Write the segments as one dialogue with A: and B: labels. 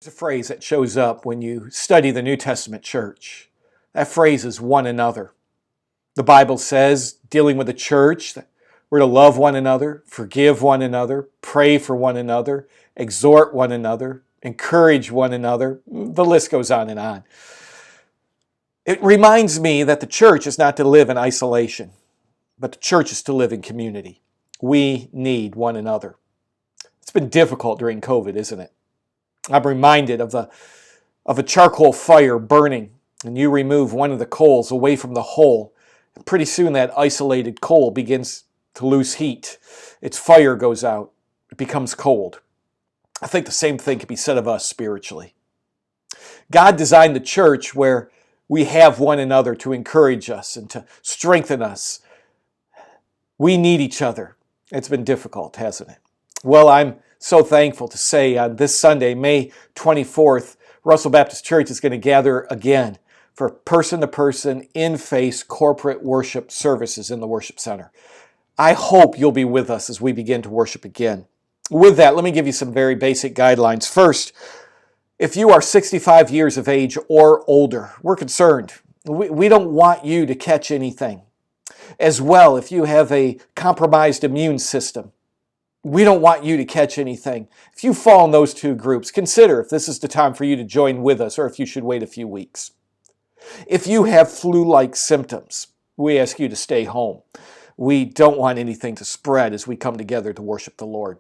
A: There's a phrase that shows up when you study the New Testament church. That phrase is one another. The Bible says, dealing with the church, that we're to love one another, forgive one another, pray for one another, exhort one another, encourage one another. The list goes on and on. It reminds me that the church is not to live in isolation, but the church is to live in community. We need one another. It's been difficult during COVID, isn't it? I'm reminded of a charcoal fire burning, and you remove one of the coals away from the hole. And pretty soon that isolated coal begins to lose heat. Its fire goes out. It becomes cold. I think the same thing can be said of us spiritually. God designed the church where we have one another to encourage us and to strengthen us. We need each other. It's been difficult, hasn't it? Well, I'm so thankful to say on this Sunday, May 24th, Russell Baptist Church is going to gather again for person-to-person, in-face corporate worship services in the worship center. I hope you'll be with us as we begin to worship again. With that, let me give you some very basic guidelines. First, if you are 65 years of age or older, we're concerned. We don't want you to catch anything. As well, if you have a compromised immune system, we don't want you to catch anything. If you fall in those two groups, consider if this is the time for you to join with us or if you should wait a few weeks. If you have flu-like symptoms, we ask you to stay home. We don't want anything to spread as we come together to worship the Lord.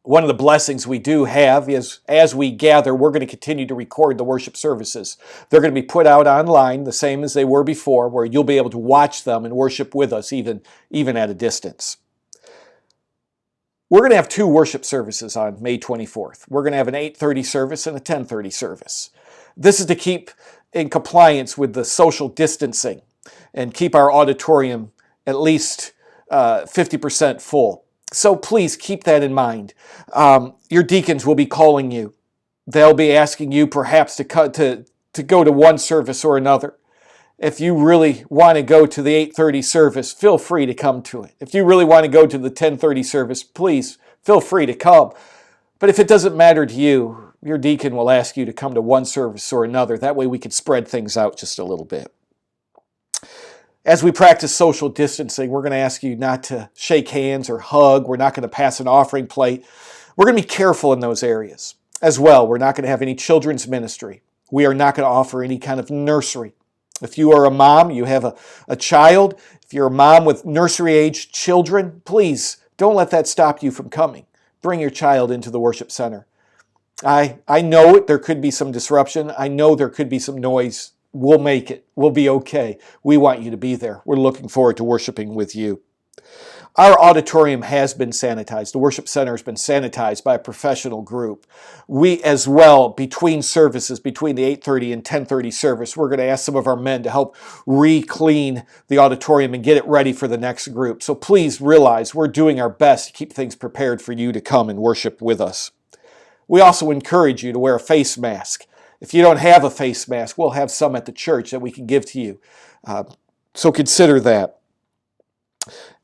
A: One of the blessings we do have is as we gather, we're going to continue to record the worship services. They're going to be put out online, the same as they were before, where you'll be able to watch them and worship with us even at a distance. We're going to have two worship services on May 24th. We're going to have an 8:30 service and a 10:30 service. This is to keep in compliance with the social distancing and keep our auditorium at least 50% full. So please keep that in mind. Your deacons will be calling you. They'll be asking you perhaps to go to one service or another. If you really want to go to the 8:30 service, feel free to come to it. If you really want to go to the 10:30 service, please feel free to come. But if it doesn't matter to you, your deacon will ask you to come to one service or another. That way we can spread things out just a little bit. As we practice social distancing, we're going to ask you not to shake hands or hug. We're not going to pass an offering plate. We're going to be careful in those areas. As well, we're not going to have any children's ministry. We are not going to offer any kind of nursery. If you are a mom, you have a child, if you're a mom with nursery-age children, please don't let that stop you from coming. Bring your child into the worship center. I know there could be some disruption. I know there could be some noise. We'll make it. We'll be okay. We want you to be there. We're looking forward to worshiping with you. Our auditorium has been sanitized. The worship center has been sanitized by a professional group. We as well, between services, between the 8:30 and 10:30 service, we're going to ask some of our men to help re-clean the auditorium and get it ready for the next group. So please realize we're doing our best to keep things prepared for you to come and worship with us. We also encourage you to wear a face mask. If you don't have a face mask, we'll have some at the church that we can give to you. So consider that.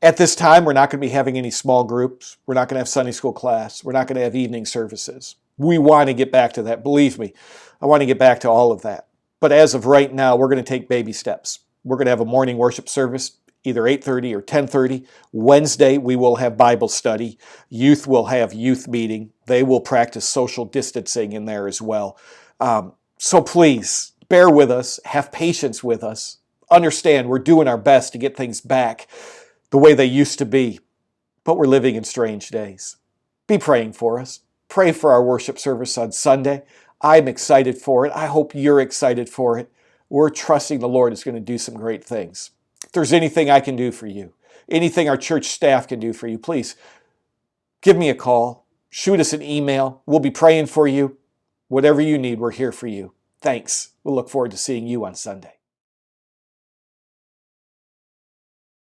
A: At this time, we're not going to be having any small groups. We're not going to have Sunday school class. We're not going to have evening services. We want to get back to that. Believe me, I want to get back to all of that. But as of right now, we're going to take baby steps. We're going to have a morning worship service, either 8:30 or 10:30. Wednesday, we will have Bible study. Youth will have youth meeting. They will practice social distancing in there as well. So please, bear with us. Have patience with us. Understand we're doing our best to get things back the way they used to be, but we're living in strange days. Be praying for us. Pray for our worship service on Sunday. I'm excited for it. I hope you're excited for it. We're trusting the Lord is going to do some great things. If there's anything I can do for you, anything our church staff can do for you, please give me a call. Shoot us an email. We'll be praying for you. Whatever you need, we're here for you. Thanks. We'll look forward to seeing you on Sunday.